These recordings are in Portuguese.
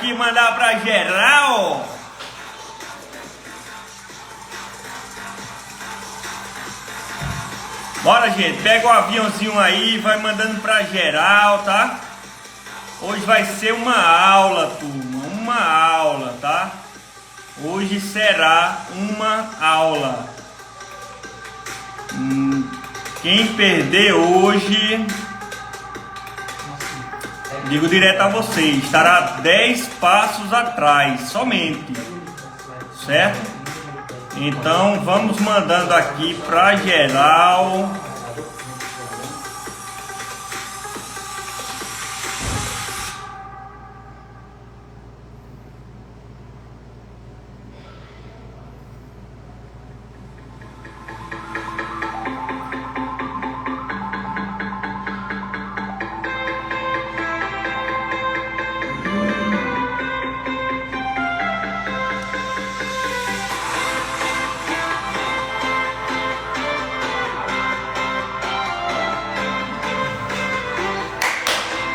aqui mandar pra geral. Bora, gente, pega o aviãozinho aí, vai mandando pra geral, tá? Hoje vai ser uma aula, turma, uma aula, tá? Hoje será uma aula. Quem perder hoje, digo direto a vocês, estará 10 passos atrás, somente, certo? Então vamos mandando aqui pra geral.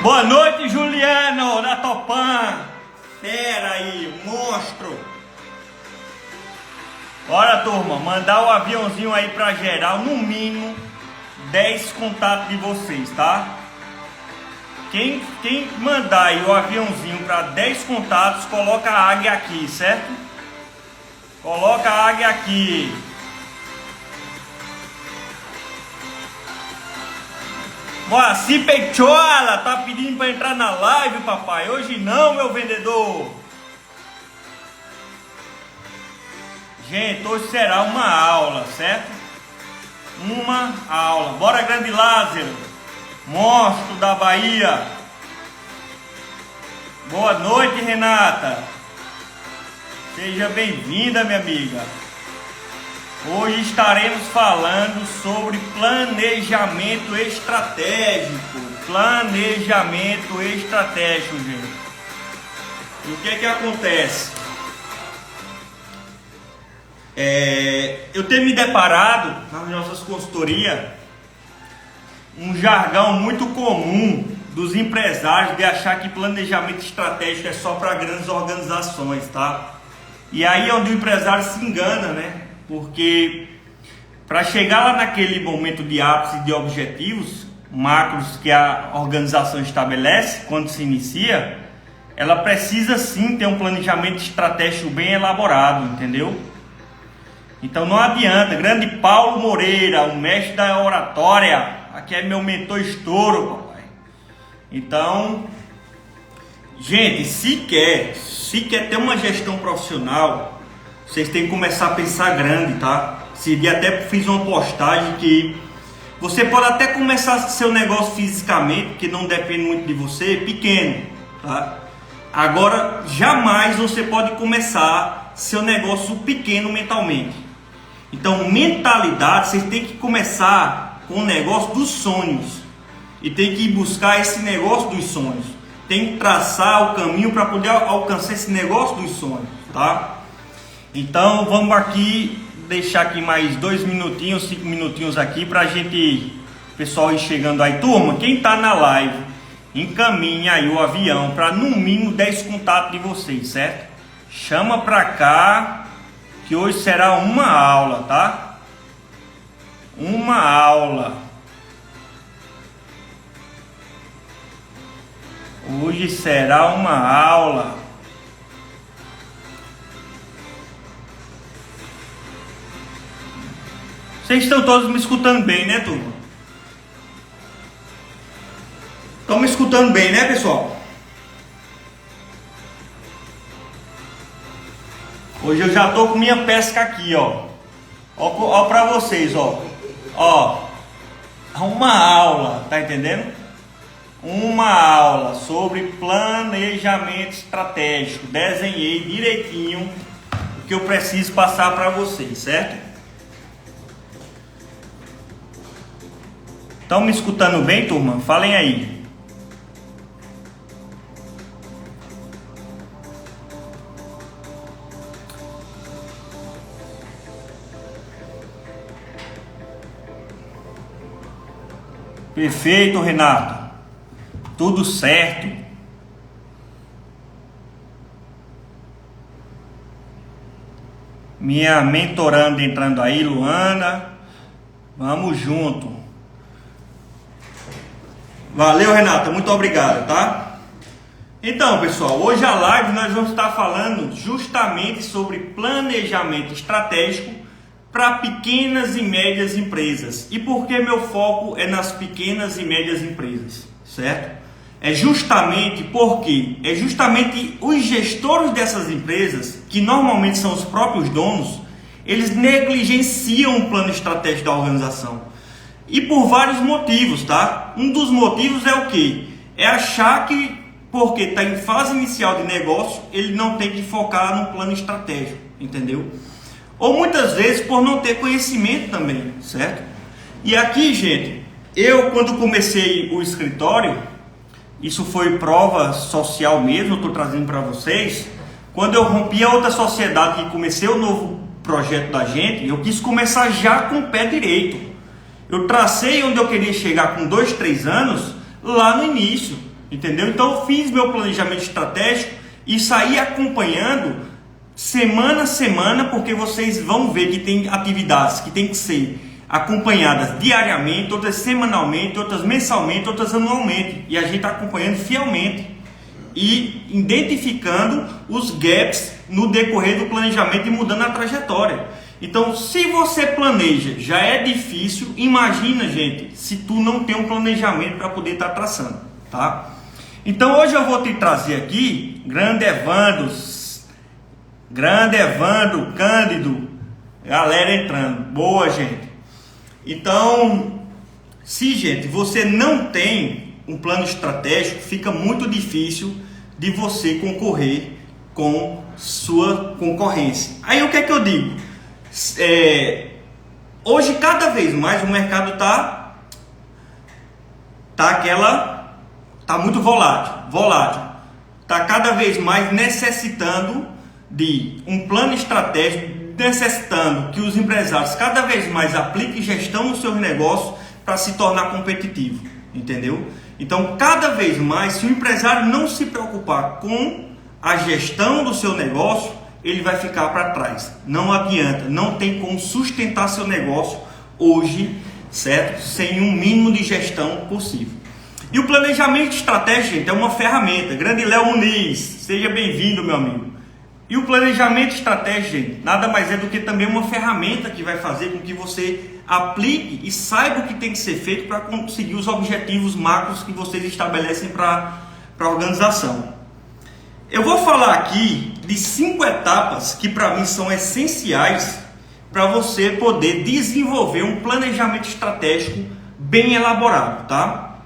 Boa noite, Juliano, da Topan. Fera aí, monstro. Bora, turma, mandar o aviãozinho aí pra geral, no mínimo 10 contatos de vocês, tá? Quem mandar aí o aviãozinho pra 10 contatos, coloca a águia aqui, certo? Coloca a águia aqui. Moacir Pechola tá pedindo para entrar na live, papai. Hoje não, meu vendedor. Gente, hoje será uma aula, certo? Uma aula. Bora, grande Lázaro, monstro da Bahia. Boa noite, Renata. Seja bem-vinda, minha amiga. Hoje estaremos falando sobre planejamento estratégico. Planejamento estratégico, gente. E o que é que acontece? Eu tenho me deparado nas nossas consultorias um jargão muito comum dos empresários de achar que planejamento estratégico é só para grandes organizações, tá? E aí é onde o empresário se engana, né? Porque para chegar lá naquele momento de ápice de objetivos macros que a organização estabelece quando se inicia, ela precisa sim ter um planejamento estratégico bem elaborado, entendeu? Então não adianta. Grande Paulo Moreira, o mestre da oratória, aqui é meu mentor estouro, papai. Então, gente, se quer ter uma gestão profissional, vocês têm que começar a pensar grande, tá? Esse dia até fiz uma postagem que você pode até começar seu negócio fisicamente, que não depende muito de você, pequeno, tá? Agora, jamais você pode começar seu negócio pequeno mentalmente. Então, mentalidade, vocês têm que começar com o negócio dos sonhos. E tem que ir buscar esse negócio dos sonhos. Tem que traçar o caminho para poder alcançar esse negócio dos sonhos, tá? Então vamos aqui deixar aqui mais 2 minutinhos, 5 minutinhos aqui para a gente, pessoal, ir chegando aí. Turma, quem tá na live, encaminha aí o avião para no mínimo 10 contatos de vocês, certo? Chama para cá que hoje será uma aula, tá? Uma aula. Hoje será uma aula. Vocês estão todos me escutando bem, né, turma? Estão me escutando bem, né, pessoal? Hoje eu já tô com minha pesca aqui, ó. Ó pra vocês, ó. Ó. Uma aula, tá entendendo? Uma aula sobre planejamento estratégico. Desenhei direitinho o que eu preciso passar para vocês, certo? Estão me escutando bem, turma? Falem aí. Perfeito, Renato. Tudo certo. Minha mentoranda entrando aí, Luana. Vamos junto. Valeu, Renata, muito obrigado, tá? Então, pessoal, hoje a live nós vamos estar falando justamente sobre planejamento estratégico para pequenas e médias empresas. E por que meu foco é nas pequenas e médias empresas, certo? É justamente os gestores dessas empresas, que normalmente são os próprios donos, eles negligenciam o plano estratégico da organização. E por vários motivos, tá? Um dos motivos é o quê? É achar que, porque está em fase inicial de negócio, ele não tem que focar no plano estratégico, entendeu? Ou muitas vezes por não ter conhecimento também, certo? E aqui, gente, eu quando comecei o escritório, isso foi prova social mesmo, eu estou trazendo para vocês. Quando eu rompi a outra sociedade e comecei o novo projeto da gente, eu quis começar já com o pé direito. Eu tracei onde eu queria chegar com 2, 3 anos, lá no início, entendeu? Então eu fiz meu planejamento estratégico e saí acompanhando semana a semana, porque vocês vão ver que tem atividades que tem que ser acompanhadas diariamente, outras semanalmente, outras mensalmente, outras anualmente, e a gente está acompanhando fielmente e identificando os gaps no decorrer do planejamento e mudando a trajetória. Então, se você planeja, já é difícil, imagina, gente, se tu não tem um planejamento para poder estar traçando, tá? Então, hoje eu vou te trazer aqui, grande Evandro, Cândido, galera entrando, boa, gente. Então, se, gente, você não tem um plano estratégico, fica muito difícil de você concorrer com sua concorrência. Aí o que é que eu digo? Hoje cada vez mais o mercado tá muito volátil, tá cada vez mais necessitando de um plano estratégico, necessitando que os empresários cada vez mais apliquem gestão nos seus negócios para se tornar competitivo, entendeu? Então, cada vez mais, se o empresário não se preocupar com a gestão do seu negócio, ele vai ficar para trás. Não adianta, não tem como sustentar seu negócio hoje, certo? Sem um mínimo de gestão possível. E o planejamento estratégico, gente, é uma ferramenta. Grande Léo Muniz, seja bem-vindo, meu amigo. E o planejamento estratégico, gente, nada mais é do que também uma ferramenta que vai fazer com que você aplique e saiba o que tem que ser feito para conseguir os objetivos macros que vocês estabelecem para a organização. Eu vou falar aqui de 5 etapas que para mim são essenciais para você poder desenvolver um planejamento estratégico bem elaborado, tá?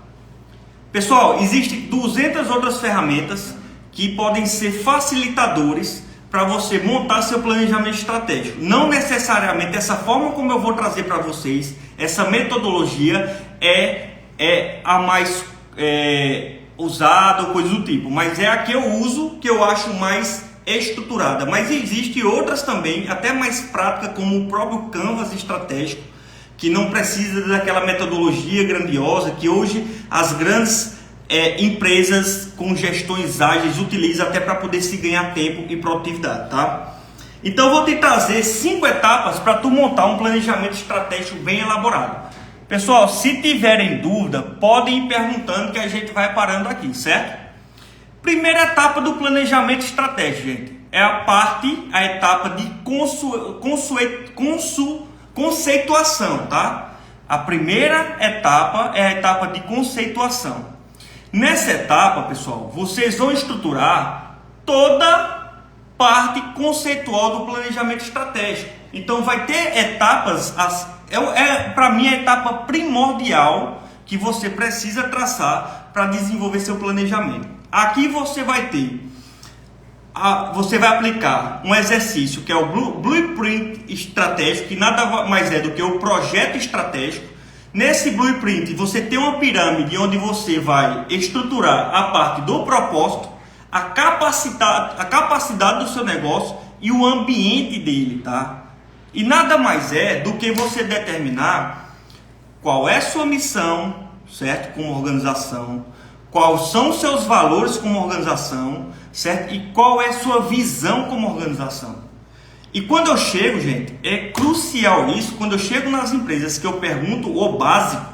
Pessoal, existem 200 outras ferramentas que podem ser facilitadores para você montar seu planejamento estratégico. Não necessariamente essa forma como eu vou trazer para vocês, essa metodologia é a mais usada ou coisa do tipo, mas é a que eu uso, que eu acho mais estruturada. Mas existem outras também, até mais práticas, como o próprio Canvas estratégico, que não precisa daquela metodologia grandiosa que hoje as grandes empresas com gestões ágeis utilizam até para poder se ganhar tempo e produtividade, tá? Então eu vou te trazer 5 etapas para tu montar um planejamento estratégico bem elaborado. Pessoal, se tiverem dúvida, podem ir perguntando que a gente vai parando aqui, certo? Primeira etapa do planejamento estratégico, gente, é a etapa de conceituação, tá? A primeira etapa é a etapa de conceituação. Nessa etapa, pessoal, vocês vão estruturar toda parte conceitual do planejamento estratégico. Então vai ter etapas, para mim a etapa primordial que você precisa traçar para desenvolver seu planejamento. Aqui você vai aplicar um exercício que é o Blueprint estratégico, que nada mais é do que o projeto estratégico. Nesse blueprint você tem uma pirâmide onde você vai estruturar a parte do propósito, a capacidade do seu negócio e o ambiente dele, tá? E nada mais é do que você determinar qual é sua missão, certo? Como organização, quais são os seus valores como organização, certo? E qual é sua visão como organização. E quando eu chego, gente, é crucial isso, quando eu chego nas empresas que eu pergunto o básico,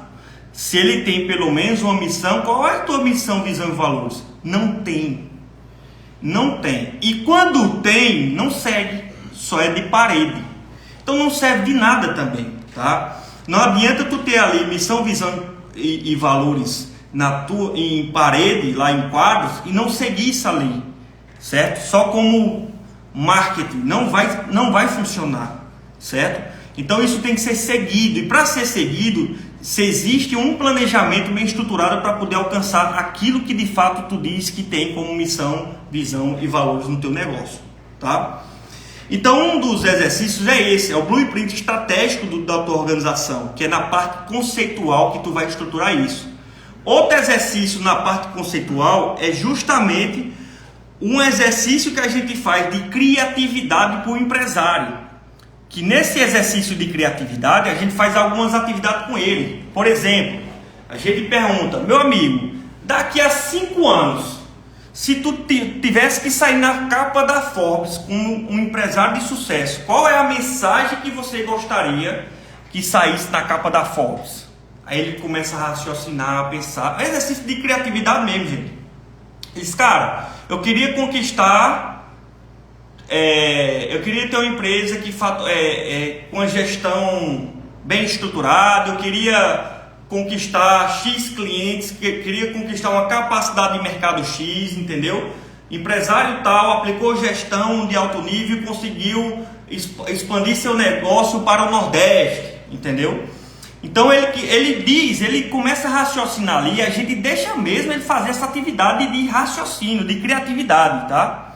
se ele tem pelo menos uma missão, qual é a tua missão, visão e valores? Não tem. Não tem. E quando tem, não segue, só é de parede. Então não serve de nada também, tá? Não adianta tu ter ali missão, visão e valores em parede, lá em quadros, e não seguir isso ali, certo? Só como marketing, não vai funcionar, certo? Então isso tem que ser seguido, e para ser seguido, se existe um planejamento bem estruturado para poder alcançar aquilo que de fato tu diz que tem como missão, visão e valores no teu negócio, tá? Então um dos exercícios é esse, é o blueprint estratégico da tua organização, que é na parte conceitual que tu vai estruturar isso. Outro exercício na parte conceitual é justamente um exercício que a gente faz de criatividade para o empresário. Que nesse exercício de criatividade a gente faz algumas atividades com ele. Por exemplo, a gente pergunta: meu amigo, daqui a 5 anos, se tu tivesse que sair na capa da Forbes como um empresário de sucesso, qual é a mensagem que você gostaria que saísse na capa da Forbes? Aí ele começa a raciocinar, a pensar. É exercício de criatividade mesmo, gente. Ele diz: cara, eu queria conquistar... eu queria ter uma empresa que com a gestão bem estruturada, eu queria conquistar X clientes, queria conquistar uma capacidade de mercado X, entendeu? Empresário tal aplicou gestão de alto nível e conseguiu expandir seu negócio para o Nordeste, entendeu? Então ele começa a raciocinar ali, e a gente deixa mesmo ele fazer essa atividade de raciocínio, de criatividade, tá?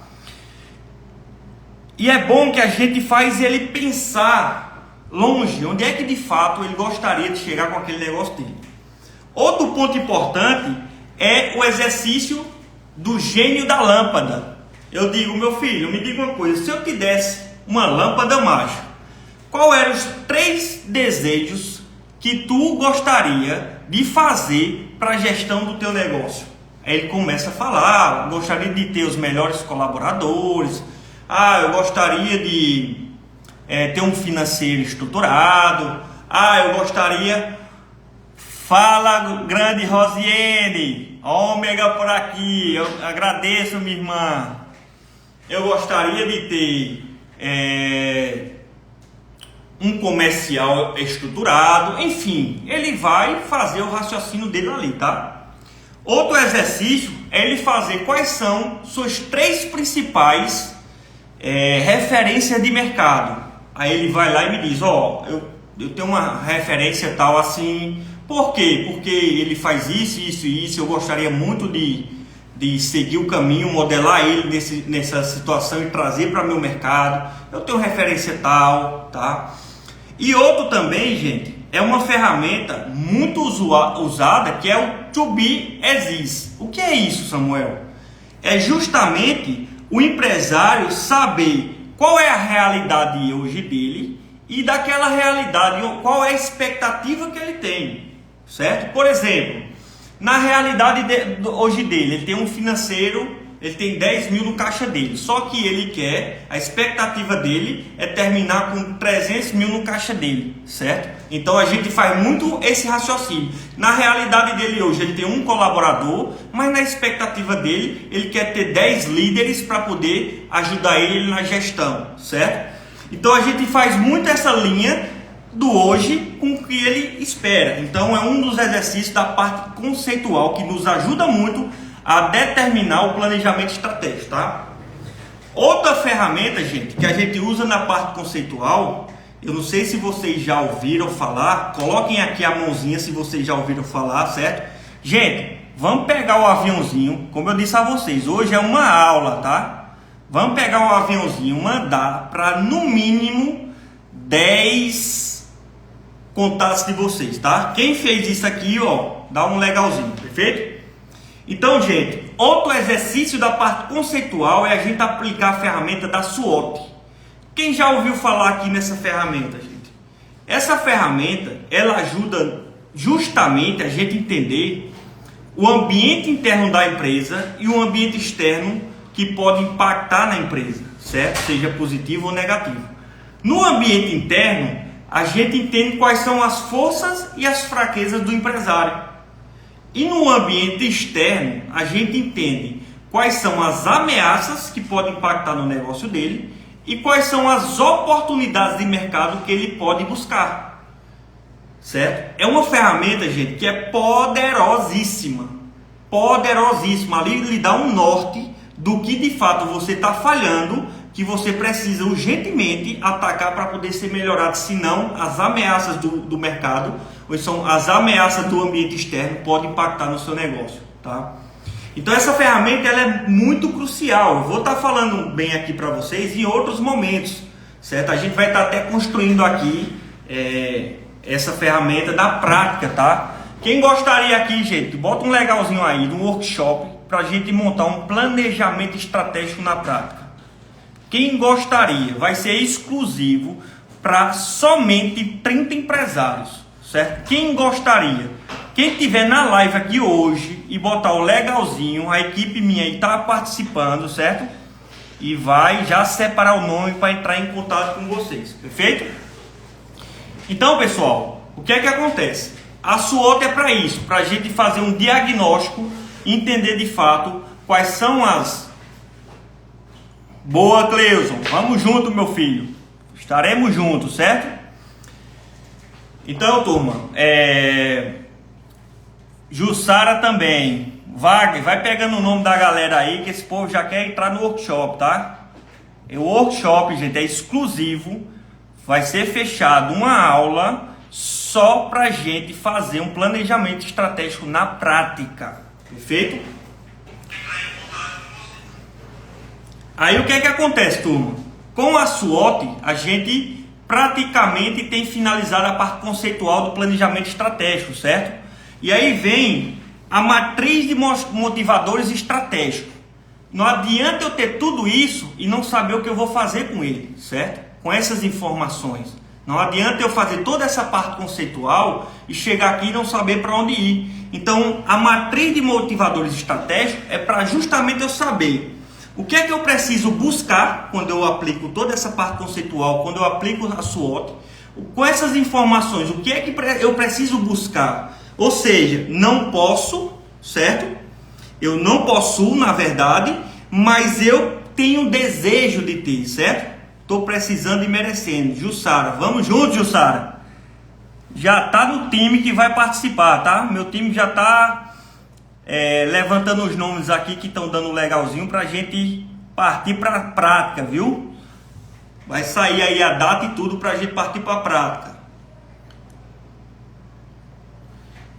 E é bom que a gente faz ele pensar longe, onde é que de fato ele gostaria de chegar com aquele negócio dele. Outro ponto importante é o exercício do gênio da lâmpada. Eu digo: meu filho, me diga uma coisa, se eu te desse uma lâmpada mágica, qual eram os 3 desejos que tu gostaria de fazer para a gestão do teu negócio? Aí ele começa a falar: gostaria de ter os melhores colaboradores, eu gostaria de ter um financeiro estruturado, eu gostaria... Fala, grande Rosiane, ômega por aqui, eu agradeço, minha irmã. Eu gostaria de ter um comercial estruturado, enfim, ele vai fazer o raciocínio dele ali, tá? Outro exercício é ele fazer quais são suas 3 principais referências de mercado. Aí ele vai lá e me diz: eu tenho uma referência tal assim. Por quê? Porque ele faz isso, isso e isso. Eu gostaria muito de seguir o caminho, modelar ele nessa situação e trazer para meu mercado. Eu tenho referência tal, tá? E outro também, gente, é uma ferramenta muito usada, que é o To Be As Is. O que é isso, Samuel? É justamente o empresário saber qual é a realidade hoje dele e daquela realidade, qual é a expectativa que ele tem, certo? Por exemplo, na realidade hoje dele, ele tem um financeiro, ele tem 10 mil no caixa dele, só que ele quer, a expectativa dele é terminar com 300 mil no caixa dele, certo? Então a gente faz muito esse raciocínio. Na realidade dele hoje, ele tem um colaborador, mas na expectativa dele, ele quer ter 10 líderes para poder ajudar ele na gestão, certo? Então a gente faz muito essa linha do hoje com o que ele espera. Então é um dos exercícios da parte conceitual que nos ajuda muito a determinar o planejamento estratégico, tá? Outra ferramenta, gente, que a gente usa na parte conceitual, eu não sei se vocês já ouviram falar, coloquem aqui a mãozinha se vocês já ouviram falar, certo? Gente, vamos pegar o aviãozinho, como eu disse a vocês, hoje é uma aula, tá? Vamos pegar o aviãozinho, mandar para no mínimo 10 contatos de vocês, tá? Quem fez isso aqui, dá um legalzinho, perfeito? Então, gente, outro exercício da parte conceitual é a gente aplicar a ferramenta da SWOT. Quem já ouviu falar aqui nessa ferramenta, gente? Essa ferramenta, ela ajuda justamente a gente entender o ambiente interno da empresa e o ambiente externo que pode impactar na empresa, certo? Seja positivo ou negativo. No ambiente interno, a gente entende quais são as forças e as fraquezas do empresário. E no ambiente externo, a gente entende quais são as ameaças que podem impactar no negócio dele e quais são as oportunidades de mercado que ele pode buscar, certo? É uma ferramenta, gente, que é poderosíssima, poderosíssima. Ali lhe dá um norte do que de fato você está falhando, que você precisa urgentemente atacar para poder ser melhorado, senão as ameaças do mercado, ou são as ameaças do ambiente externo, podem impactar no seu negócio, tá? Então essa ferramenta ela é muito crucial. Eu vou estar falando bem aqui para vocês em outros momentos, certo? A gente vai estar até construindo aqui essa ferramenta da prática, tá? Quem gostaria aqui, gente, bota um legalzinho aí no workshop para a gente montar um planejamento estratégico na prática. Quem gostaria, vai ser exclusivo para somente 30 empresários, certo? Quem gostaria? Quem tiver na live aqui hoje e botar o legalzinho, a equipe minha aí está participando, certo? E vai já separar o nome para entrar em contato com vocês, perfeito? Então, pessoal, o que é que acontece? A SWOT é para isso, para a gente fazer um diagnóstico, entender de fato quais são as... Boa, Cleuson, vamos junto, meu filho, estaremos juntos, certo? Então, turma, Jussara também, Wagner, vai pegando o nome da galera aí, que esse povo já quer entrar no workshop, tá? O workshop, gente, é exclusivo, vai ser fechado uma aula só pra gente fazer um planejamento estratégico na prática, perfeito? Aí o que é que acontece, turma? Com a SWOT, a gente praticamente tem finalizado a parte conceitual do planejamento estratégico, certo? E aí vem a matriz de motivadores estratégicos. Não adianta eu ter tudo isso e não saber o que eu vou fazer com ele, certo? Com essas informações. Não adianta eu fazer toda essa parte conceitual e chegar aqui e não saber para onde ir. Então, a matriz de motivadores estratégicos é para justamente eu saber o que é que eu preciso buscar quando eu aplico toda essa parte conceitual, quando eu aplico a SWOT. Com essas informações, o que é que eu preciso buscar? Ou seja, não posso, certo? Eu não possuo, na verdade, mas eu tenho desejo de ter, certo? Estou precisando e merecendo. Jussara, vamos juntos, Jussara? Já está no time que vai participar, tá? Meu time já está levantando os nomes aqui que estão dando legalzinho para a gente partir para a prática, viu? Vai sair aí a data e tudo para a gente partir para a prática.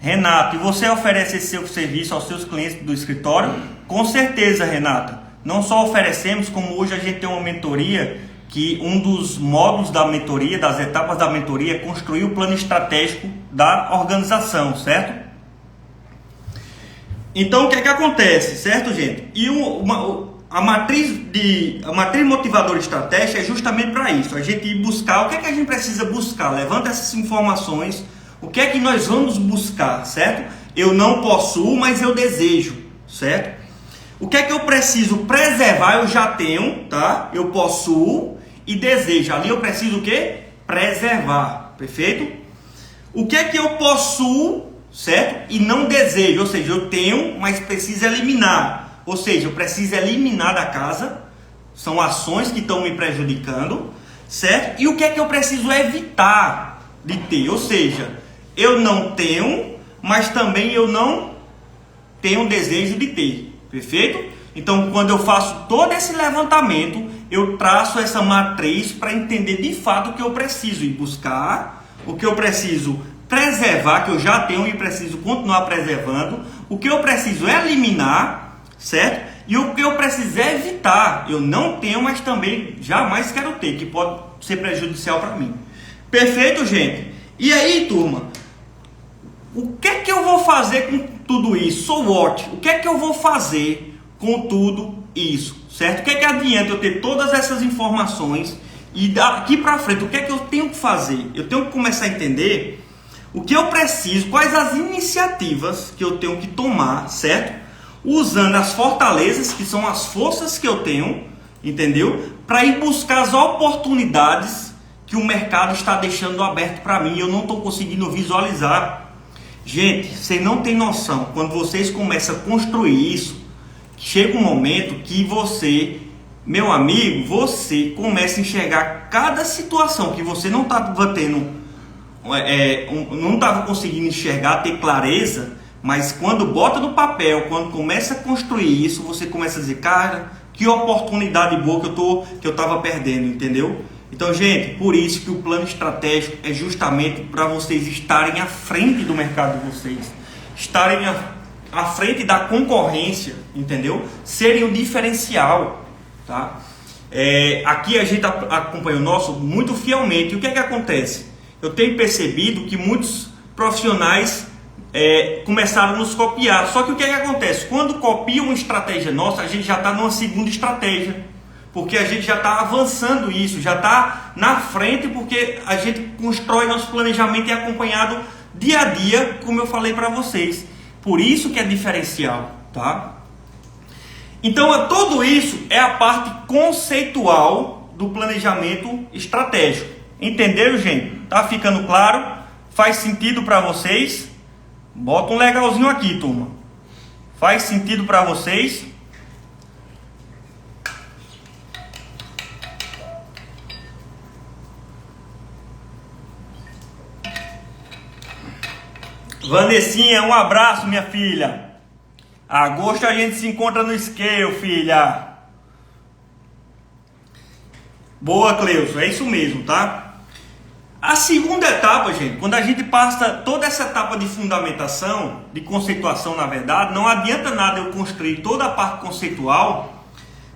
Renato, e você oferece esse seu serviço aos seus clientes do escritório? Com certeza, Renata. Não só oferecemos, como hoje a gente tem uma mentoria que um dos módulos da mentoria, das etapas da mentoria, é construir o plano estratégico da organização, certo? Então, o que é que acontece, certo, gente? E a matriz motivadora estratégica é justamente para isso. A gente ir buscar, o que é que a gente precisa buscar? Levanta essas informações, o que é que nós vamos buscar, certo? Eu não possuo, mas eu desejo, certo? O que é que eu preciso preservar? Eu já tenho, tá? Eu possuo e desejo. Ali eu preciso o quê? Preservar, perfeito? O que é que eu possuo, certo? E não desejo, ou seja, eu tenho, mas preciso eliminar. Ou seja, eu preciso eliminar da casa. São ações que estão me prejudicando, certo? E o que é que eu preciso evitar de ter? Ou seja, eu não tenho, mas também eu não tenho desejo de ter, perfeito? Então, quando eu faço todo esse levantamento, eu traço essa matriz para entender de fato o que eu preciso e buscar, o que eu preciso preservar, que eu já tenho e preciso continuar preservando, o que eu preciso eliminar, certo? E o que eu preciso evitar, eu não tenho, mas também jamais quero ter, que pode ser prejudicial para mim. Perfeito, gente? E aí, turma, o que é que eu vou fazer com tudo isso? SWOT, o que é que eu vou fazer com tudo isso, certo? O que é que adianta eu ter todas essas informações e daqui para frente, o que é que eu tenho que fazer? Eu tenho que começar a entender o que eu preciso, quais as iniciativas que eu tenho que tomar, certo? usando as fortalezas, que são as forças que eu tenho, entendeu? Para ir buscar as oportunidades que o mercado está deixando aberto para mim e eu não estou conseguindo visualizar. Gente, vocês não têm noção, quando vocês começam a construir isso, chega um momento que você, meu amigo, você começa a enxergar cada situação que você não estava tendo, não estava conseguindo enxergar, ter clareza, mas quando bota no papel, quando começa a construir isso, você começa a dizer, cara, que oportunidade boa que eu estava perdendo, entendeu? Então, gente, por isso que o plano estratégico é justamente para vocês estarem à frente do mercado de vocês, estarem à frente da concorrência, entendeu? Serem o diferencial, tá? Aqui a gente acompanha o nosso muito fielmente. E o que é que acontece? Eu tenho percebido que muitos profissionais começaram a nos copiar. Só que o que é que acontece? Quando copiam uma estratégia nossa, a gente já está numa segunda estratégia. Porque a gente já está avançando isso, já está na frente, porque a gente constrói nosso planejamento e é acompanhado dia a dia, como eu falei para vocês. Por isso que é diferencial, tá? Então, tudo isso é a parte conceitual do planejamento estratégico. Entenderam, gente? Tá ficando claro? Faz sentido para vocês? Bota um legalzinho aqui, turma. Faz sentido para vocês? Vanessinha, um abraço, minha filha. Agosto a gente se encontra no Scale, filha. Boa, Cleuso, é isso mesmo, tá? A segunda etapa, gente, quando a gente passa toda essa etapa de fundamentação, de conceituação, na verdade, não adianta nada eu construir toda a parte conceitual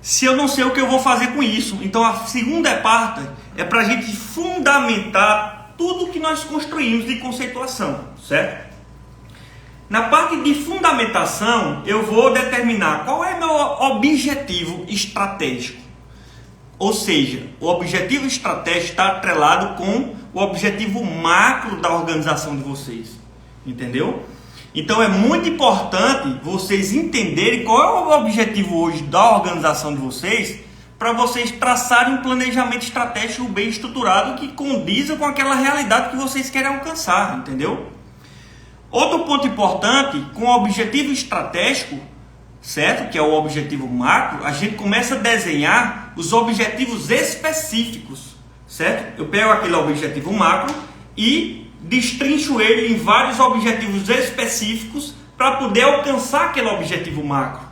se eu não sei o que eu vou fazer com isso. Então a segunda parte é para a gente fundamentar tudo que nós construímos de conceituação, certo? Na parte de fundamentação, eu vou determinar qual é meu objetivo estratégico. Ou seja, o objetivo estratégico está atrelado com o objetivo macro da organização de vocês. Entendeu? Então é muito importante vocês entenderem qual é o objetivo hoje da organização de vocês, para vocês traçarem um planejamento estratégico bem estruturado que condiza com aquela realidade que vocês querem alcançar. Entendeu? Outro ponto importante, com o objetivo estratégico, certo? Que é o objetivo macro, a gente começa a desenhar os objetivos específicos, certo? Eu pego aquele objetivo macro e destrincho ele em vários objetivos específicos para poder alcançar aquele objetivo macro,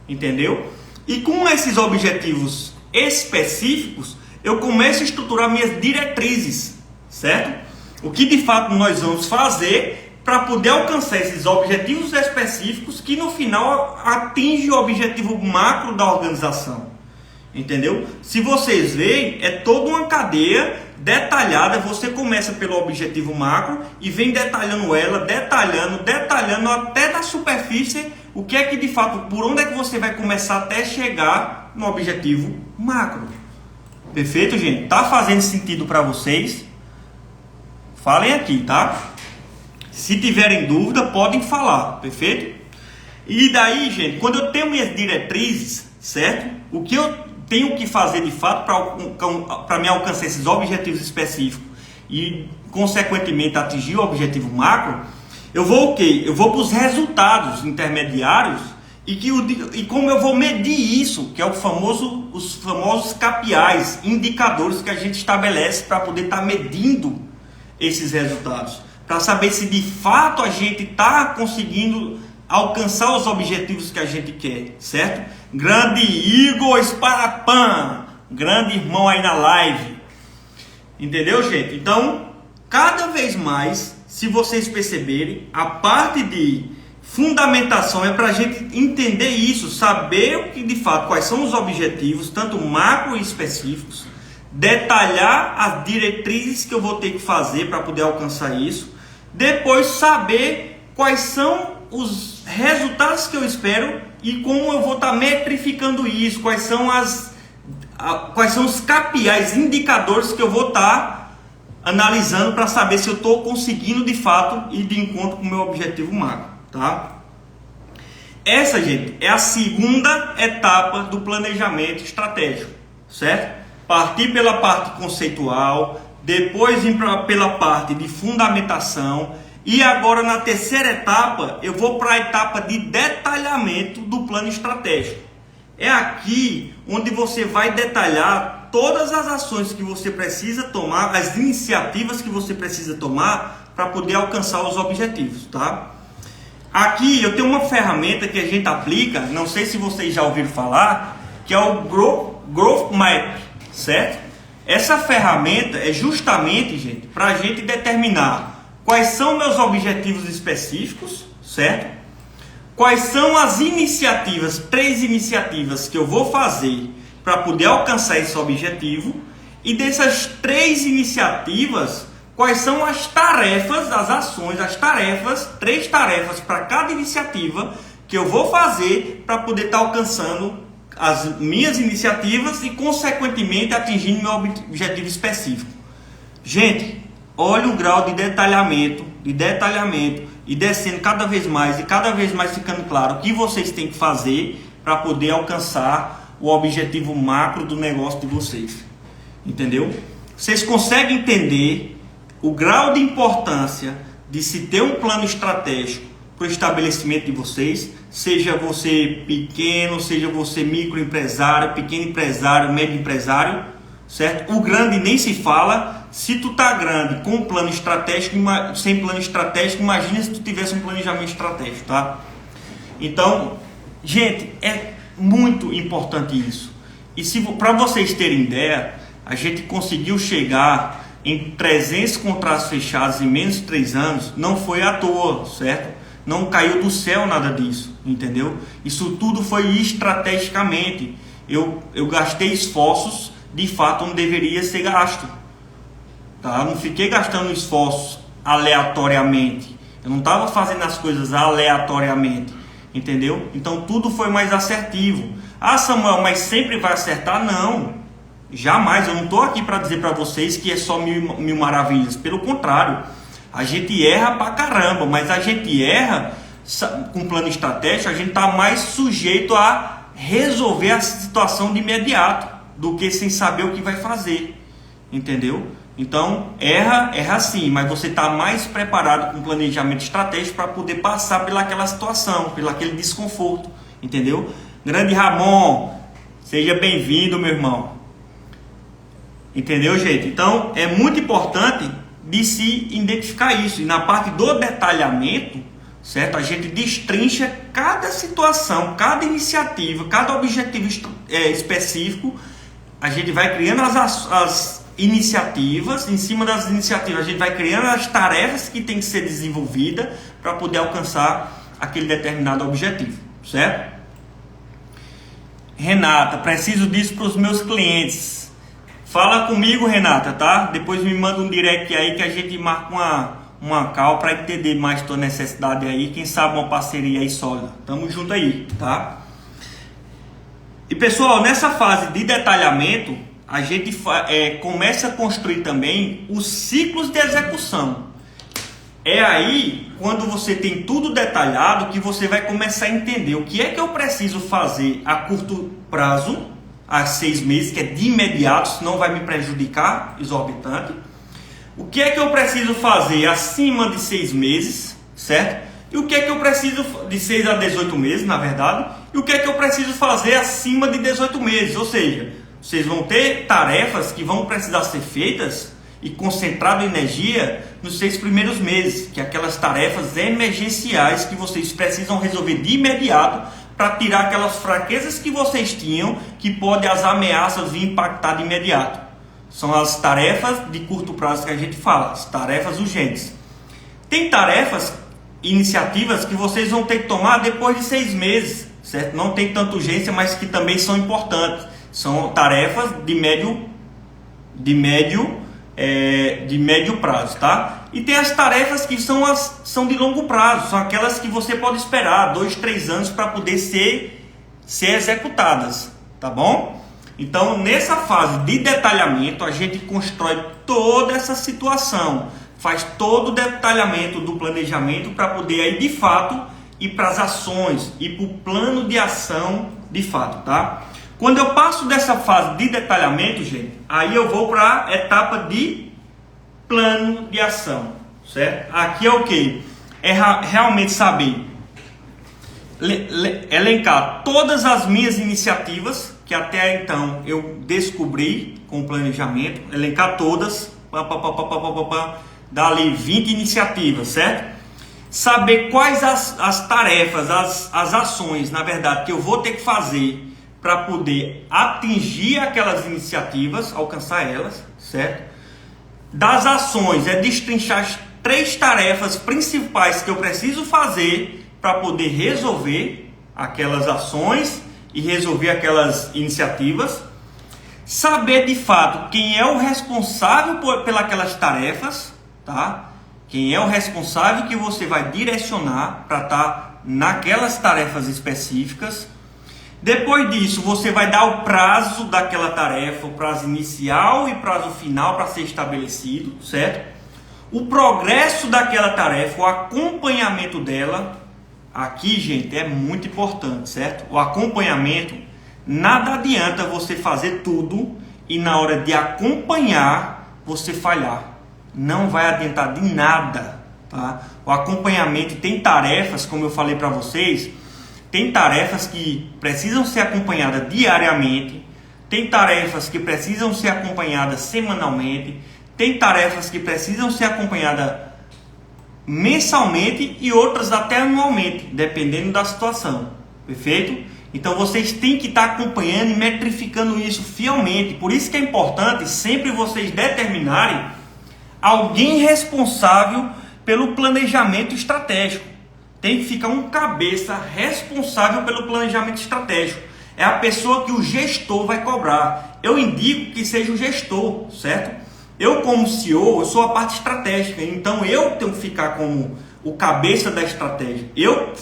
entendeu? E com esses objetivos específicos, eu começo a estruturar minhas diretrizes, certo? O que de fato nós vamos fazer para poder alcançar esses objetivos específicos que no final atinge o objetivo macro da organização. Entendeu? Se vocês veem, é toda uma cadeia detalhada. Você começa pelo objetivo macro e vem detalhando ela, detalhando até na superfície o que é que de fato, por onde é que você vai começar até chegar no objetivo macro. Perfeito, gente? Tá fazendo sentido para vocês? Falem aqui, tá? Se tiverem dúvida, podem falar, perfeito? E daí, gente, quando eu tenho minhas diretrizes, certo? O que eu tenho que fazer de fato para me alcançar esses objetivos específicos e, consequentemente, atingir o objetivo macro, eu vou o quê? Eu vou para os resultados intermediários e como eu vou medir isso, que é os famosos KPIs, indicadores que a gente estabelece para poder estar medindo esses resultados. Para saber se de fato a gente está conseguindo alcançar os objetivos que a gente quer, certo? Grande Igor Sparapan, grande irmão aí na live. Entendeu, gente? Então, cada vez mais, se vocês perceberem, a parte de fundamentação é para a gente entender isso, saber o que de fato, quais são os objetivos, tanto macro e específicos, detalhar as diretrizes que eu vou ter que fazer para poder alcançar isso. Depois saber quais são os resultados que eu espero e como eu vou estar metrificando isso, quais são os KPIs, indicadores que eu vou estar analisando para saber se eu estou conseguindo de fato ir de encontro com o meu objetivo macro, tá? essa, gente, é a segunda etapa do planejamento estratégico, certo? Partir pela parte conceitual, depois ir pela parte de fundamentação e agora na terceira etapa eu vou para a etapa de detalhamento do plano estratégico. É aqui onde você vai detalhar todas as ações que você precisa tomar, as iniciativas que você precisa tomar para poder alcançar os objetivos, tá? Aqui eu tenho uma ferramenta que a gente aplica, não sei se vocês já ouviram falar, que é o Growth Map, certo? Essa ferramenta é justamente, gente, para a gente determinar quais são meus objetivos específicos, certo? Quais são as iniciativas, 3 iniciativas que eu vou fazer para poder alcançar esse objetivo, e dessas 3 iniciativas, quais são as tarefas, as ações, as tarefas, 3 tarefas para cada iniciativa que eu vou fazer para poder estar alcançando as minhas iniciativas e, consequentemente, atingindo meu objetivo específico. Gente, olha o grau de detalhamento e descendo cada vez mais e cada vez mais ficando claro o que vocês têm que fazer para poder alcançar o objetivo macro do negócio de vocês. Entendeu? Vocês conseguem entender o grau de importância de se ter um plano estratégico para o estabelecimento de vocês, seja você pequeno, seja você microempresário, pequeno empresário, médio empresário, certo? O grande nem se fala. Se tu tá grande com um plano estratégico, sem plano estratégico, imagina se tu tivesse um planejamento estratégico, tá? Então, gente, é muito importante isso. E se para vocês terem ideia, a gente conseguiu chegar em 300 contratos fechados em menos de 3 anos, não foi à toa, certo? Não caiu do céu nada disso, entendeu? Isso tudo foi estrategicamente. Eu gastei esforços, de fato, onde deveria ser gasto. Tá? Eu não fiquei gastando esforços aleatoriamente. Eu não estava fazendo as coisas aleatoriamente, entendeu? Então tudo foi mais assertivo. Ah, Samuel, mas sempre vai acertar? Não. Jamais, eu não estou aqui para dizer para vocês que é só mil maravilhas. Pelo contrário, a gente erra pra caramba, mas a gente erra com plano estratégico, a gente está mais sujeito a resolver a situação de imediato do que sem saber o que vai fazer, entendeu? Então, erra sim, mas você está mais preparado com planejamento estratégico para poder passar pelaquela situação, pelaquele desconforto, entendeu? Grande Ramon, seja bem-vindo, meu irmão. Entendeu, gente? Então, é muito importante de se identificar isso. E na parte do detalhamento, certo? A gente destrincha cada situação, cada iniciativa, cada objetivo específico. A gente vai criando as iniciativas. Em cima das iniciativas, a gente vai criando as tarefas que tem que ser desenvolvidas para poder alcançar aquele determinado objetivo, certo? Renata, preciso disso para os meus clientes. Fala comigo, Renata, tá? Depois me manda um direct aí que a gente marca uma call para entender mais tua necessidade aí. Quem sabe uma parceria aí sólida. Tamo junto aí, tá? E pessoal, nessa fase de detalhamento, a gente começa a construir também os ciclos de execução. É aí, quando você tem tudo detalhado, que você vai começar a entender o que é que eu preciso fazer a curto prazo, a 6 meses, que é de imediato, senão vai me prejudicar exorbitante. O que é que eu preciso fazer acima de 6 meses, certo? E o que é que eu preciso de 6 a 18 meses, na verdade, e o que é que eu preciso fazer acima de 18 meses, ou seja, vocês vão ter tarefas que vão precisar ser feitas e concentrado energia nos 6 primeiros meses, que é aquelas tarefas emergenciais que vocês precisam resolver de imediato para tirar aquelas fraquezas que vocês tinham, que podem as ameaças vir impactar de imediato. São as tarefas de curto prazo que a gente fala, as tarefas urgentes. Tem tarefas, iniciativas que vocês vão ter que tomar depois de 6 meses, certo? Não tem tanta urgência, mas que também são importantes. São tarefas de médio prazo, tá? E tem as tarefas que são de longo prazo, são aquelas que você pode esperar 2, 3 anos para poder ser executadas, tá bom? Então, nessa fase de detalhamento, a gente constrói toda essa situação, faz todo o detalhamento do planejamento para poder aí, de fato, e para as ações e para o plano de ação de fato, tá? Quando eu passo dessa fase de detalhamento, gente, aí eu vou para a etapa de plano de ação, certo? Aqui é o que? É realmente saber elencar todas as minhas iniciativas que até então eu descobri com o planejamento, elencar todas, dali 20 iniciativas, certo? Saber quais as tarefas, as ações, na verdade, que eu vou ter que fazer para poder atingir aquelas iniciativas, alcançar elas, certo? Das ações, é destrinchar as 3 tarefas principais que eu preciso fazer para poder resolver aquelas ações e resolver aquelas iniciativas. Saber de fato quem é o responsável pelas tarefas, tá? Quem é o responsável que você vai direcionar para estar naquelas tarefas específicas. Depois disso, você vai dar o prazo daquela tarefa, o prazo inicial e prazo final para ser estabelecido, certo? O progresso daquela tarefa, o acompanhamento dela. Aqui, gente, é muito importante, certo? O acompanhamento, nada adianta você fazer tudo e na hora de acompanhar, você falhar. Não vai adiantar de nada, tá? O acompanhamento tem tarefas, como eu falei para vocês, tem tarefas que precisam ser acompanhadas diariamente, tem tarefas que precisam ser acompanhadas semanalmente, tem tarefas que precisam ser acompanhadas mensalmente e outras até anualmente, dependendo da situação, perfeito? Então vocês têm que estar acompanhando e metrificando isso fielmente. Por isso que é importante sempre vocês determinarem alguém responsável pelo planejamento estratégico. Tem que ficar um cabeça responsável pelo planejamento estratégico. É a pessoa que o gestor vai cobrar. Eu indico que seja o gestor, certo? Eu como CEO, eu sou a parte estratégica, então eu tenho que ficar como o cabeça da estratégia. Eu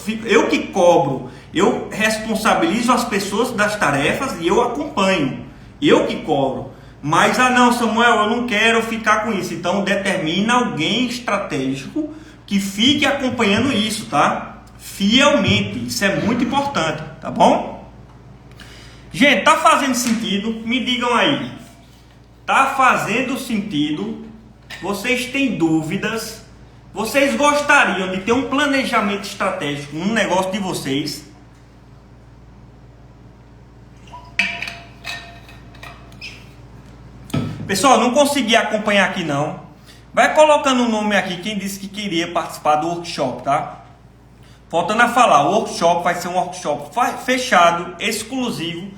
que cobro, eu responsabilizo as pessoas das tarefas e eu acompanho. Eu que cobro. Mas, não, Samuel, eu não quero ficar com isso. Então, determina alguém estratégico que fique acompanhando isso, tá? Fielmente. Isso é muito importante, tá bom? Gente, tá fazendo sentido? Me digam aí. Tá fazendo sentido? Vocês têm dúvidas? Vocês gostariam de ter um planejamento estratégico no negócio de vocês? Pessoal, não consegui acompanhar aqui não. Vai colocando o nome aqui, quem disse que queria participar do workshop, tá? Faltando a falar, o workshop vai ser um workshop fechado, exclusivo,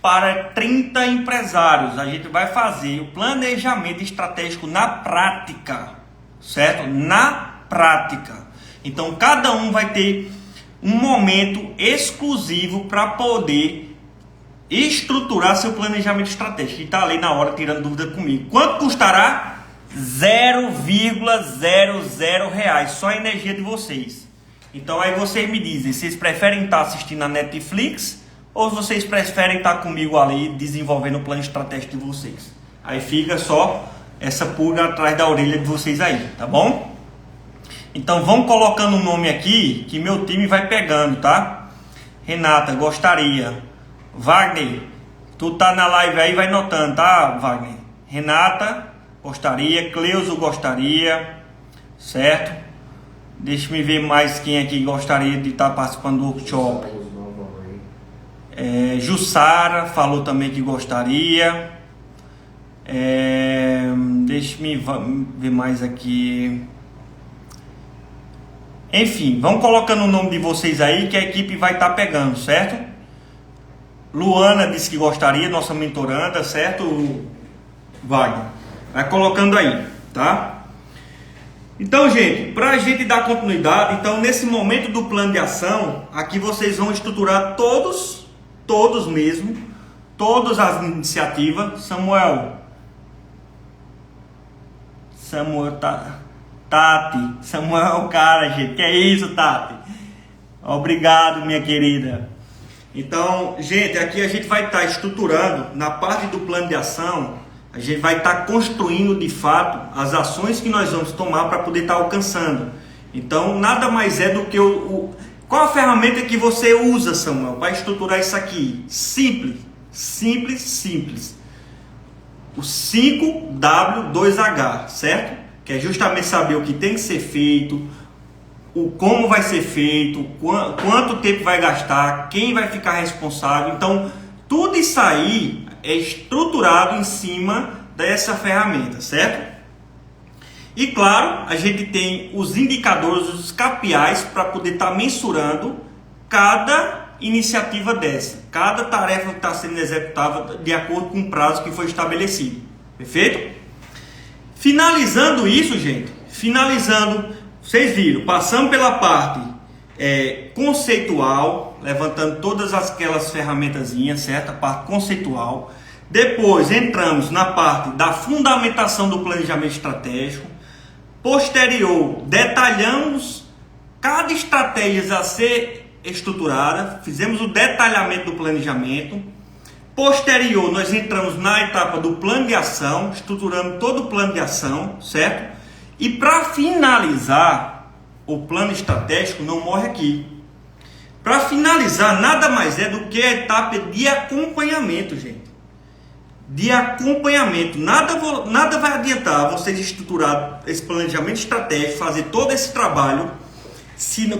para 30 empresários. A gente vai fazer o planejamento estratégico na prática, certo? Na prática. Então, cada um vai ter um momento exclusivo para poder estruturar seu planejamento estratégico. E está ali na hora tirando dúvida comigo. Quanto custará? 0,00 reais, só a energia de vocês. Então aí vocês me dizem, vocês preferem estar assistindo a Netflix ou vocês preferem estar comigo ali desenvolvendo o plano estratégico de vocês? Aí fica só essa pulga atrás da orelha de vocês aí, tá bom? Então vamos colocando o nome aqui que meu time vai pegando, tá? Renata, gostaria. Wagner, tu tá na live aí, vai notando, tá, Wagner? Renata, gostaria. Cleuso, gostaria. Certo? Deixa eu ver mais quem aqui gostaria de estar participando do workshop. Jussara falou também que gostaria. Deixa eu ver mais aqui. Enfim, vamos colocando o nome de vocês aí que a equipe vai estar pegando, certo? Luana disse que gostaria, nossa mentoranda, certo, Wagner? Vai colocando aí, tá? Então, gente, para a gente dar continuidade, então nesse momento do plano de ação, aqui vocês vão estruturar todos mesmo, todas as iniciativas. Samuel, Tati, Samuel é o cara, gente, que é isso, Tati? Obrigado, minha querida. Então, gente, aqui a gente vai estar estruturando, na parte do plano de ação, a gente vai estar construindo de fato as ações que nós vamos tomar para poder estar alcançando. Então, nada mais é do que Qual a ferramenta que você usa, Samuel, para estruturar isso aqui? Simples, simples, simples. O 5W2H, certo? Que é justamente saber o que tem que ser feito, o como vai ser feito, quanto tempo vai gastar, quem vai ficar responsável. Então, tudo isso aí é estruturado em cima dessa ferramenta, certo? E claro, a gente tem os indicadores, os KPIs, para poder estar mensurando cada iniciativa dessa, cada tarefa que está sendo executada de acordo com o prazo que foi estabelecido. Perfeito? Finalizando isso, gente, vocês viram, passamos pela parte conceitual, levantando todas aquelas ferramentazinhas, certo? A parte conceitual. Depois entramos na parte da fundamentação do planejamento estratégico. Posterior, detalhamos cada estratégia a ser estruturada, fizemos o detalhamento do planejamento. Posterior, nós entramos na etapa do plano de ação, estruturando todo o plano de ação, certo? E para finalizar, o plano estratégico não morre aqui. Para finalizar, nada mais é do que a etapa de acompanhamento, gente. De acompanhamento. Nada vai adiantar vocês estruturar esse planejamento estratégico, fazer todo esse trabalho,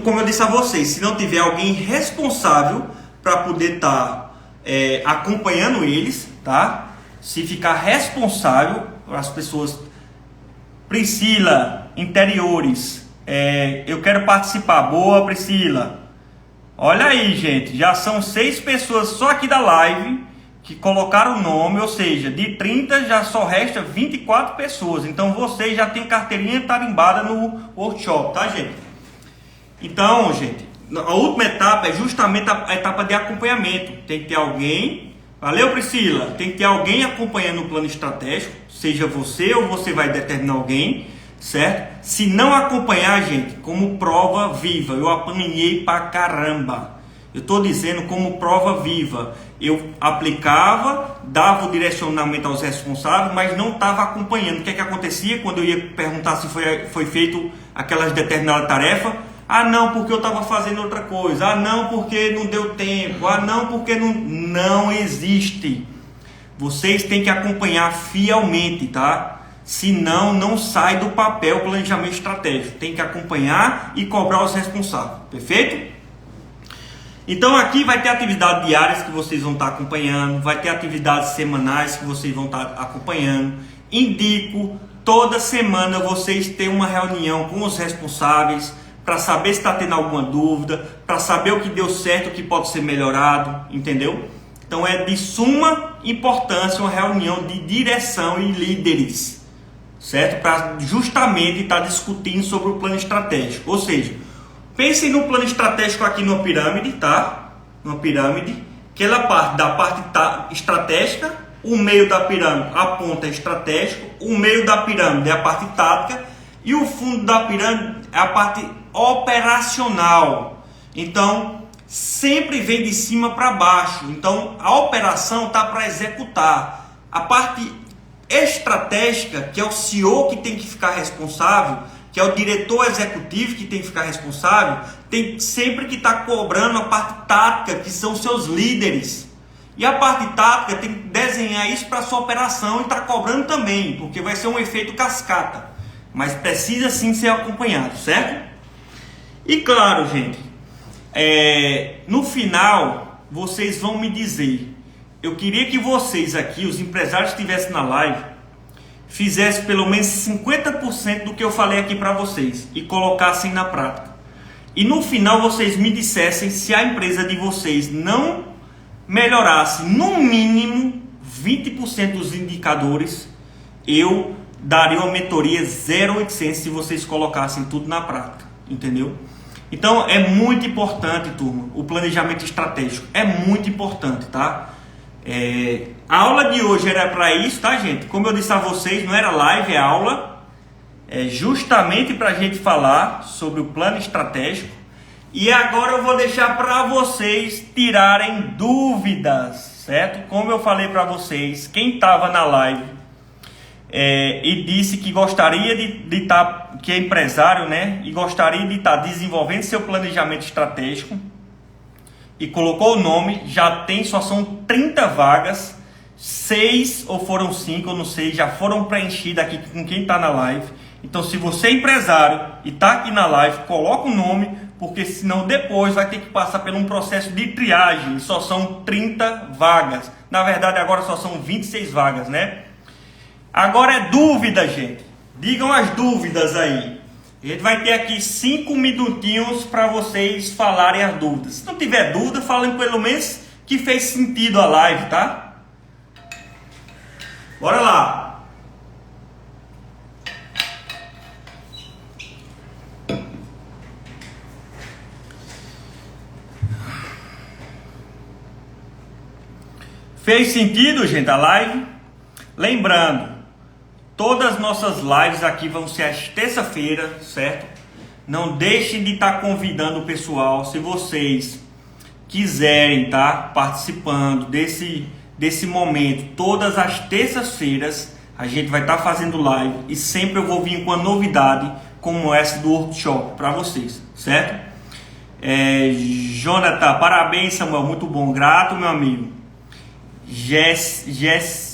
como eu disse a vocês, se não tiver alguém responsável para poder estar acompanhando eles, tá? Se ficar responsável, as pessoas, Priscila, interiores, eu quero participar. Boa, Priscila. Olha aí, gente, já são 6 pessoas só aqui da live que colocaram o nome, ou seja, de 30 já só resta 24 pessoas. Então vocês já têm carteirinha tarimbada no workshop, tá, gente? Então, gente, a última etapa é justamente a etapa de acompanhamento. Tem que ter alguém, valeu, Priscila, tem que ter alguém acompanhando o plano estratégico, seja você ou você vai determinar alguém, certo? Se não acompanhar, gente, como prova viva, eu apanhei pra caramba. Eu estou dizendo como prova viva. Eu aplicava, dava o direcionamento aos responsáveis, mas não estava acompanhando. O que é que acontecia quando eu ia perguntar se foi feito aquelas determinadas tarefas? Ah, não, porque eu estava fazendo outra coisa. Ah, não, porque não deu tempo. Ah, não, porque não existe. Vocês têm que acompanhar fielmente, tá? Senão, não sai do papel o planejamento estratégico. Tem que acompanhar e cobrar os responsáveis. Perfeito? Então aqui vai ter atividades diárias que vocês vão estar acompanhando, vai ter atividades semanais que vocês vão estar acompanhando. Indico toda semana vocês terem uma reunião com os responsáveis para saber se está tendo alguma dúvida, para saber o que deu certo, o que pode ser melhorado, entendeu? Então é de suma importância uma reunião de direção e líderes, certo? Para justamente estar discutindo sobre o plano estratégico, ou seja, pensem no plano estratégico aqui numa pirâmide, tá? Numa pirâmide, aquela parte da parte estratégica, o meio da pirâmide, a ponta é estratégico, o meio da pirâmide é a parte tática e o fundo da pirâmide é a parte operacional. Então, sempre vem de cima para baixo. Então, a operação está para executar. A parte estratégica, que é o CEO que tem que ficar responsável, que é o diretor executivo que tem que ficar responsável, tem sempre que estar cobrando a parte tática, que são seus líderes. E a parte tática tem que desenhar isso para a sua operação e estar cobrando também, porque vai ser um efeito cascata. Mas precisa sim ser acompanhado, certo? E claro, gente, no final, vocês vão me dizer, eu queria que vocês aqui, os empresários que estivessem na live, fizesse pelo menos 50% do que eu falei aqui para vocês e colocassem na prática. E no final vocês me dissessem se a empresa de vocês não melhorasse no mínimo 20% dos indicadores, eu daria uma mentoria 0800 se vocês colocassem tudo na prática, entendeu? Então é muito importante, turma, o planejamento estratégico é muito importante, tá? A aula de hoje era para isso, tá, gente? Como eu disse a vocês, não era live, é aula. Justamente para a gente falar sobre o plano estratégico. E agora eu vou deixar para vocês tirarem dúvidas, certo? Como eu falei para vocês, quem estava na live, e disse que gostaria de estar, que é empresário, né? E gostaria de estar desenvolvendo seu planejamento estratégico. E colocou o nome, já tem, só são 30 vagas, 6 ou foram 5, eu não sei, já foram preenchidas aqui com quem está na live. Então, se você é empresário e está aqui na live, coloca o nome, porque senão depois vai ter que passar por um processo de triagem. Só são 30 vagas. Na verdade, agora só são 26 vagas, né? Agora é dúvida, gente. Digam as dúvidas aí. A gente vai ter aqui 5 minutinhos para vocês falarem as dúvidas. Se não tiver dúvida, falem pelo menos que fez sentido a live, tá? Bora lá. Fez sentido, gente, a live? Lembrando, todas as nossas lives aqui vão ser às terça-feira, certo? Não deixem de estar convidando o pessoal, se vocês quiserem estar participando desse momento. Todas as terças-feiras a gente vai estar fazendo live e sempre eu vou vir com uma novidade como essa do workshop para vocês, certo? Jonathan, parabéns, Samuel, muito bom, grato, meu amigo.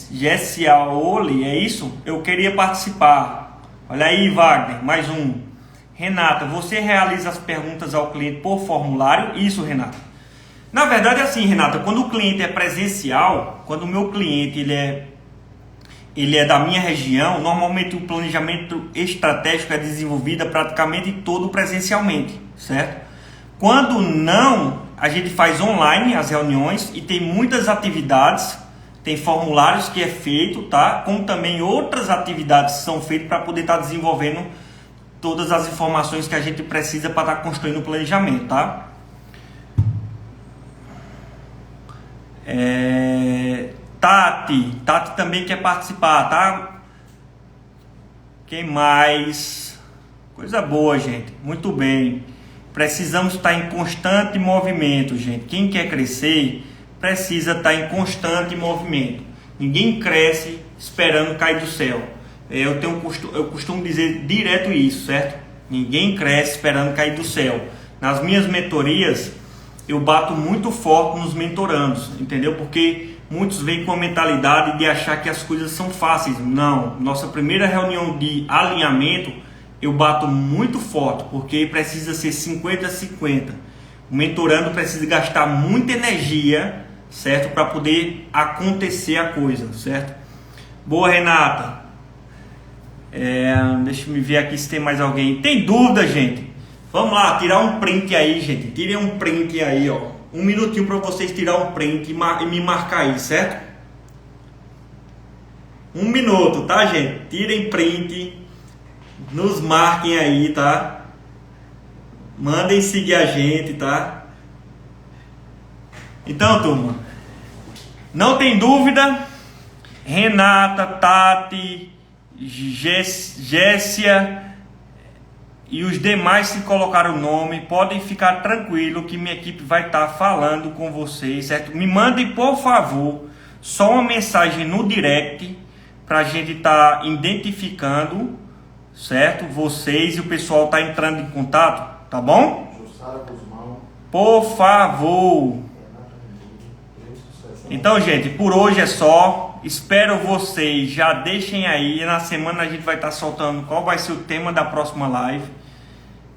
Jessia Oli, é isso? Eu queria participar. Olha aí, Wagner, mais um. Renata, você realiza as perguntas ao cliente por formulário? Isso, Renata. Na verdade é assim, Renata, quando o cliente é presencial, quando o meu cliente ele é da minha região, normalmente o planejamento estratégico é desenvolvido praticamente todo presencialmente, certo? Quando não, a gente faz online as reuniões e tem muitas atividades. Tem formulários que é feito, tá? Como também outras atividades que são feitas para poder estar desenvolvendo todas as informações que a gente precisa para estar construindo o planejamento, tá? Tati também quer participar, tá? Quem mais? Coisa boa, gente. Muito bem. Precisamos estar em constante movimento, gente. Quem quer crescer precisa estar em constante movimento. Ninguém cresce esperando cair do céu. Eu costumo dizer direto isso, certo? Ninguém cresce esperando cair do céu. Nas minhas mentorias, eu bato muito forte nos mentorandos, entendeu? Porque muitos vêm com a mentalidade de achar que as coisas são fáceis. Não. Nossa primeira reunião de alinhamento, eu bato muito forte, porque precisa ser 50-50. O mentorando precisa gastar muita energia, certo? Para poder acontecer a coisa, certo? Boa, Renata. Deixa eu ver aqui se tem mais alguém. Tem dúvida, gente? Vamos lá, tirar um print aí, gente. Tirem um print aí, ó. Um minutinho para vocês tirar um print e me marcar aí, certo? Um minuto, tá, gente? Tirem print, nos marquem aí, tá? Mandem seguir a gente, tá? Então, turma, não tem dúvida, Renata, Tati, Jessia e os demais que colocaram o nome, podem ficar tranquilo que minha equipe vai estar falando com vocês, certo? Me mandem, por favor, só uma mensagem no direct para a gente estar identificando, certo? Vocês e o pessoal tá entrando em contato, tá bom? Por favor. Então, gente, por hoje é só. Espero vocês, já deixem aí. E na semana a gente vai estar soltando qual vai ser o tema da próxima live.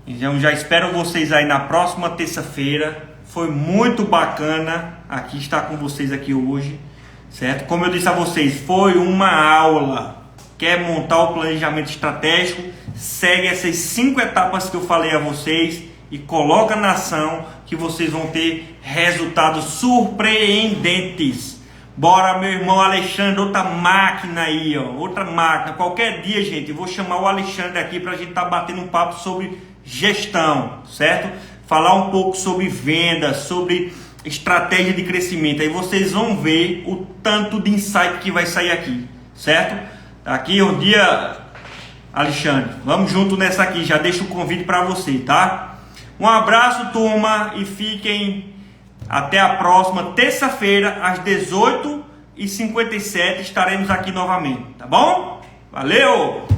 Então, já espero vocês aí na próxima terça-feira. Foi muito bacana aqui estar com vocês aqui hoje, certo? Como eu disse a vocês, foi uma aula. Quer montar o planejamento estratégico? Segue essas 5 etapas que eu falei a vocês e coloca na ação, que vocês vão ter resultados surpreendentes. Bora, meu irmão Alexandre, outra máquina aí, ó, outra máquina. Qualquer dia, gente, eu vou chamar o Alexandre aqui para a gente estar batendo um papo sobre gestão, certo? Falar um pouco sobre vendas, sobre estratégia de crescimento. Aí vocês vão ver o tanto de insight que vai sair aqui, certo? Aqui um dia, Alexandre, vamos junto nessa aqui, já deixo o convite para você, tá? Um abraço, turma, e fiquem até a próxima terça-feira, às 18h57, estaremos aqui novamente, tá bom? Valeu!